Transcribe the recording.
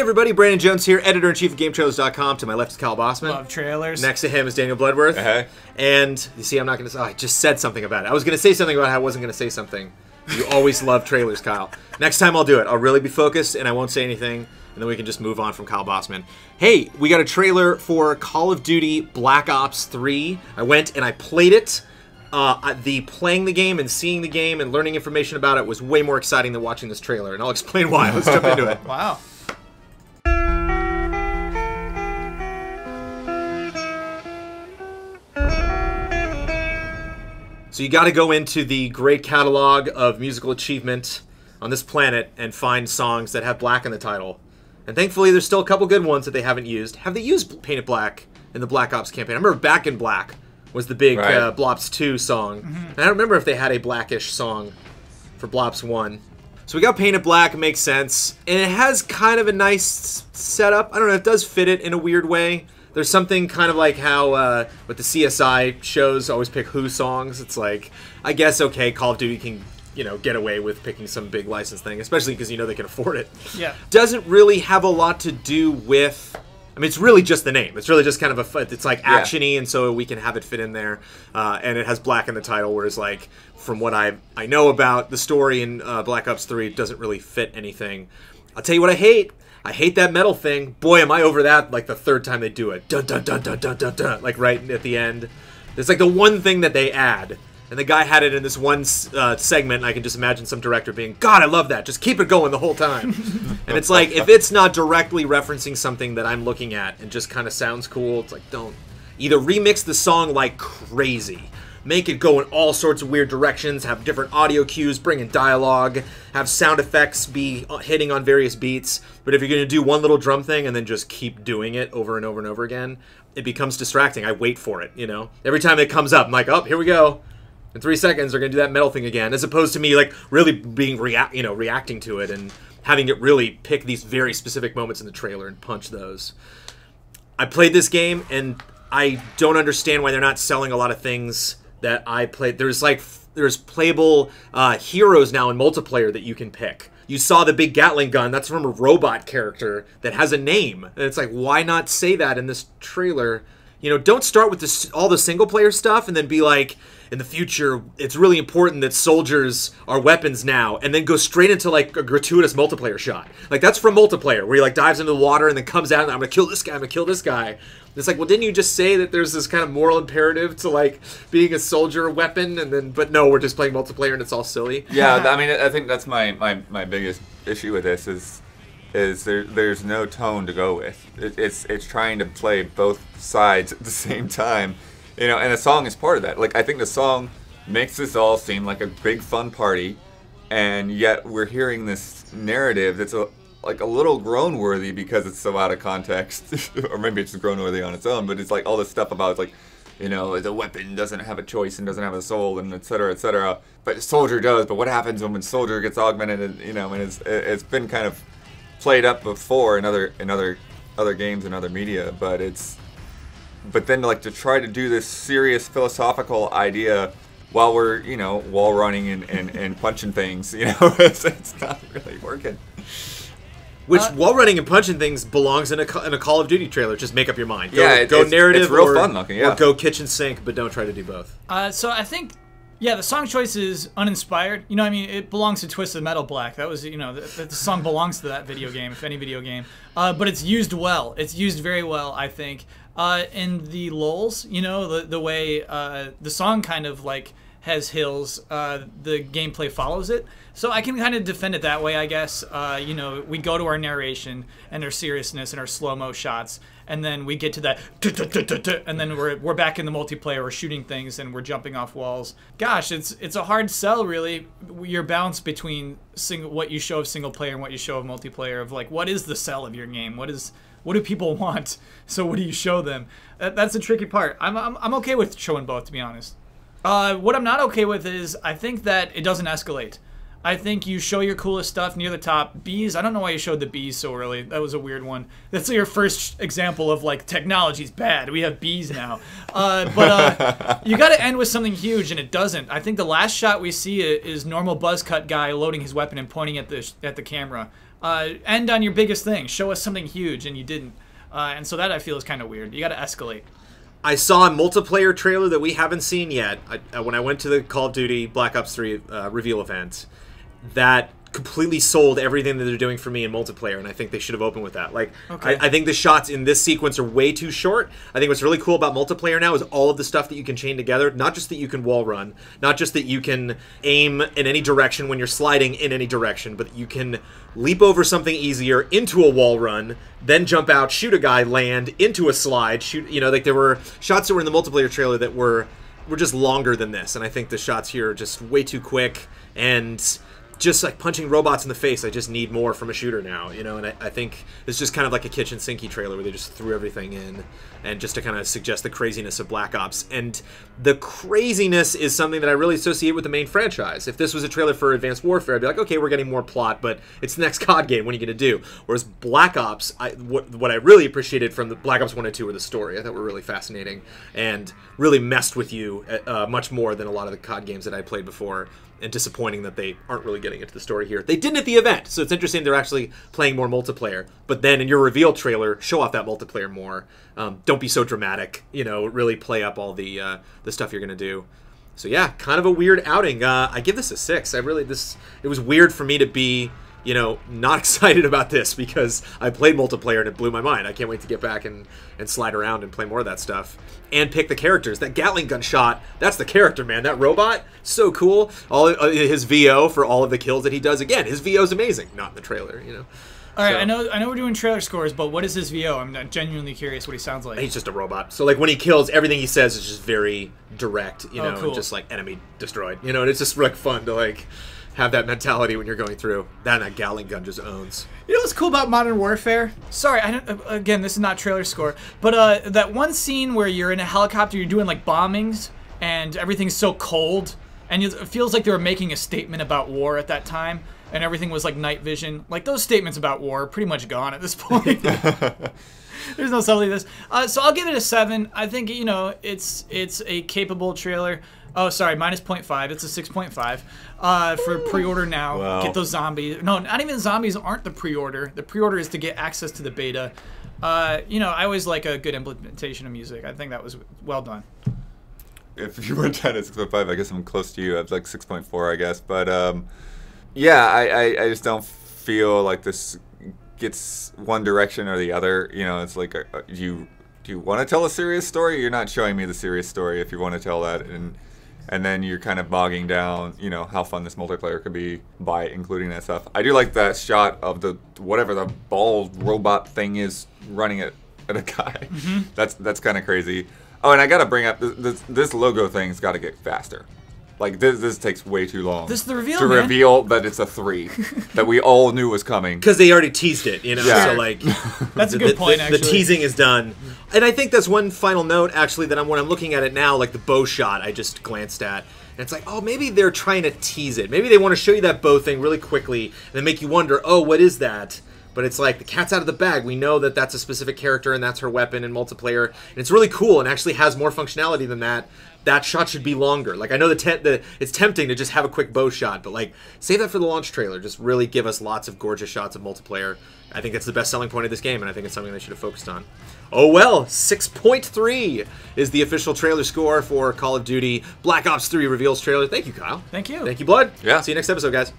everybody, Brandon Jones here, editor-in-chief of GameTrailers.com. To my left is Kyle Bossman. Love trailers. Next to him is Daniel Bloodworth. And you see, I'm not going to say, I just said something about it. I was going to say something about how I wasn't going to say something. You always love trailers, Kyle. Next time I'll do it. I'll really be focused and I won't say anything, and then we can just move on from Kyle Bossman. Hey, we got a trailer for Call of Duty Black Ops 3. I went and I played it. Playing the game and seeing the game and learning information about it was way more exciting than watching this trailer, and I'll explain why. Let's jump into it. Wow. So you got to go into the great catalog of musical achievement on this planet and find songs that have black in the title. And thankfully, there's still a couple good ones that they haven't used. Have they used Painted Black in the Black Ops campaign? I remember Back in Black was the big Blops 2 song. And I don't remember if they had a Blackish song for Blops 1. So we got Painted Black, it makes sense. And it has kind of a nice setup. I don't know, it does fit it in a weird way. There's something kind of like how with the CSI shows always pick Who songs. It's like, I guess, okay, Call of Duty can, you know, get away with picking some big license thing, especially because you know they can afford it. Yeah. Doesn't really have a lot to do with, I mean, it's really just the name. It's really just kind of it's like action-y, and so we can have it fit in there. And it has black in the title, whereas like, from what I know about the story in Black Ops 3, it doesn't really fit anything. I'll tell you what I hate. I hate that metal thing. Boy, am I over that like the third time they do it. Dun dun dun dun dun dun dun. Like right at the end. It's like the one thing that they add. And the guy had it in this one segment, and I can just imagine some director being, God, I love that. Just keep it going the whole time. And it's like, if it's not directly referencing something that I'm looking at and just kind of sounds cool, it's like, don't. Either remix the song like crazy. Make it go in all sorts of weird directions, have different audio cues, bring in dialogue, have sound effects be hitting on various beats. But if you're going to do one little drum thing and then just keep doing it over and over and over again, it becomes distracting. I wait for it, you know? Every time it comes up, I'm like, oh, here we go. In 3 seconds, they're going to do that metal thing again, as opposed to me like really being reacting to it and having it really pick these very specific moments in the trailer and punch those. I played this game, and I don't understand why they're not selling a lot of things that I played. There's playable heroes now in multiplayer that you can pick. You saw the big Gatling gun. That's from a robot character that has a name. And it's like, why not say that in this trailer? You know, don't start with all the single player stuff and then be like, in the future, it's really important that soldiers are weapons now, and then go straight into like a gratuitous multiplayer shot. Like that's from multiplayer, where he like dives into the water and then comes out and I'm gonna kill this guy, I'm gonna kill this guy. It's like, well, didn't you just say that there's this kind of moral imperative to like being a soldier weapon, and then, but no, we're just playing multiplayer and it's all silly. Yeah, I mean, I think that's my biggest issue with this is there's no tone to go with. It's trying to play both sides at the same time. You know, and the song is part of that. Like, I think the song makes this all seem like a big fun party, and yet we're hearing this narrative that's like a little groan-worthy because it's so out of context. Or maybe it's groan-worthy on its own, but it's like all this stuff about, it's like, you know, the weapon doesn't have a choice and doesn't have a soul, and et cetera, et cetera. But soldier does, but what happens when soldier gets augmented, and, you know, and it's been kind of played up before in other games and other media, but then like to try to do this serious philosophical idea while we're, you know, wall running and punching things, you know, it's not really working. Which wall running and punching things belongs in a Call of Duty trailer. Just make up your mind. Go it's narrative, it's real fun looking, or go kitchen sink, but don't try to do both. So I think, yeah, the song choice is uninspired. You know, I mean, it belongs to Twisted Metal Black. That was, you know, the song belongs to that video game, if any video game. But it's used well. It's used very well, I think. In the lulls, you know, the way the song kind of like has hills, the gameplay follows it. So I can kind of defend it that way, I guess. You know, we go to our narration and our seriousness and our slow-mo shots, and then we get to that, and then we're back in the multiplayer, we're shooting things, and we're jumping off walls. Gosh, it's a hard sell, really, your balance between what you show of single player and what you show of multiplayer, of like, what is the sell of your game? What do people want? So what do you show them? That's the tricky part. I'm okay with showing both, to be honest. What I'm not okay with is I think that it doesn't escalate. I think you show your coolest stuff near the top. Bees, I don't know why you showed the bees so early. That was a weird one. That's your first example of like, technology's bad. We have bees now. But you got to end with something huge, and it doesn't. I think the last shot we see is normal buzz cut guy loading his weapon and pointing at the camera. End on your biggest thing. Show us something huge, and you didn't. And so that I feel is kind of weird. You got to escalate. I saw a multiplayer trailer that we haven't seen yet. When I went to the Call of Duty Black Ops 3 reveal event, that completely sold everything that they're doing for me in multiplayer, and I think they should have opened with that. Like, okay. I think the shots in this sequence are way too short. I think what's really cool about multiplayer now is all of the stuff that you can chain together. Not just that you can wall run, not just that you can aim in any direction when you're sliding in any direction, but you can leap over something easier into a wall run, then jump out, shoot a guy, land into a slide, shoot. You know, like there were shots that were in the multiplayer trailer that were just longer than this, and I think the shots here are just way too quick and just like punching robots in the face. I just need more from a shooter now, you know, and I think it's just kind of like a kitchen sinky trailer where they just threw everything in, and just to kind of suggest the craziness of Black Ops. And the craziness is something that I really associate with the main franchise. If this was a trailer for Advanced Warfare, I'd be like, okay, we're getting more plot, but it's the next COD game, what are you going to do? Whereas Black Ops, what I really appreciated from the Black Ops 1 and 2 were the story. I thought were really fascinating and really messed with you much more than a lot of the COD games that I played before. And disappointing that they aren't really getting into the story here. They didn't at the event, so it's interesting they're actually playing more multiplayer. But then in your reveal trailer, show off that multiplayer more. Don't be so dramatic. You know, really play up all the stuff you're gonna do. So yeah, kind of a weird outing. I give this a 6. It was weird for me to be, you know, not excited about this because I played multiplayer and it blew my mind. I can't wait to get back and slide around and play more of that stuff. And pick the characters. That Gatling gun shot, that's the character, man. That robot, so cool. All his VO for all of the kills that he does. Again, his VO is amazing. Not in the trailer, you know. All right, so, I know we're doing trailer scores, but what is his VO? I'm genuinely curious what he sounds like. He's just a robot. So like when he kills, everything he says is just very direct, you know, cool. and just like enemy destroyed. You know, and it's just like fun to like have that mentality when you're going through. That Gatling gun just owns. You know what's cool about Modern Warfare? Sorry, again, this is not trailer score, but that one scene where you're in a helicopter, you're doing like bombings, and everything's so cold, and it feels like they were making a statement about war at that time, and everything was like night vision. Like those statements about war are pretty much gone at this point. There's no subtlety to this. So I'll give it a 7. I think, you know, it's a capable trailer. Oh, sorry, minus 0.5. It's a 6.5 for pre-order now. Wow. Get those zombies. No, not even zombies aren't the pre-order. The pre-order is to get access to the beta. You know, I always like a good implementation of music. I think that was well done. If you were 10 at 6.5, I guess I'm close to you. I was like 6.4, I guess. But yeah, I just don't feel like this gets one direction or the other. You know, it's like, do you want to tell a serious story? You're not showing me the serious story if you want to tell that. And then you're kind of bogging down, you know, how fun this multiplayer could be by including that stuff. I do like that shot of the whatever the ball robot thing is running at a guy. Mm-hmm. That's kind of crazy. Oh, and I gotta bring up this logo thing's got to get faster. Like this takes way too long. This is the reveal, to man. reveal that it's a 3 that we all knew was coming. Because they already teased it, you know. Yeah. So like, that's a good point. Actually, the teasing is done, and I think that's one final note. Actually, that when I'm looking at it now, like the bow shot, I just glanced at, and it's like, oh, maybe they're trying to tease it. Maybe they want to show you that bow thing really quickly, and then make you wonder, oh, what is that? But it's like the cat's out of the bag. We know that that's a specific character and that's her weapon in multiplayer, and it's really cool and actually has more functionality than that. That shot should be longer. Like I know it's tempting to just have a quick bow shot, but like save that for the launch trailer. Just really give us lots of gorgeous shots of multiplayer. I think that's the best selling point of this game, and I think it's something they should have focused on. Oh well, 6.3 is the official trailer score for Call of Duty Black Ops 3 reveals trailer. Thank you, Kyle. Thank you. Thank you, Blood. Yeah. See you next episode, guys.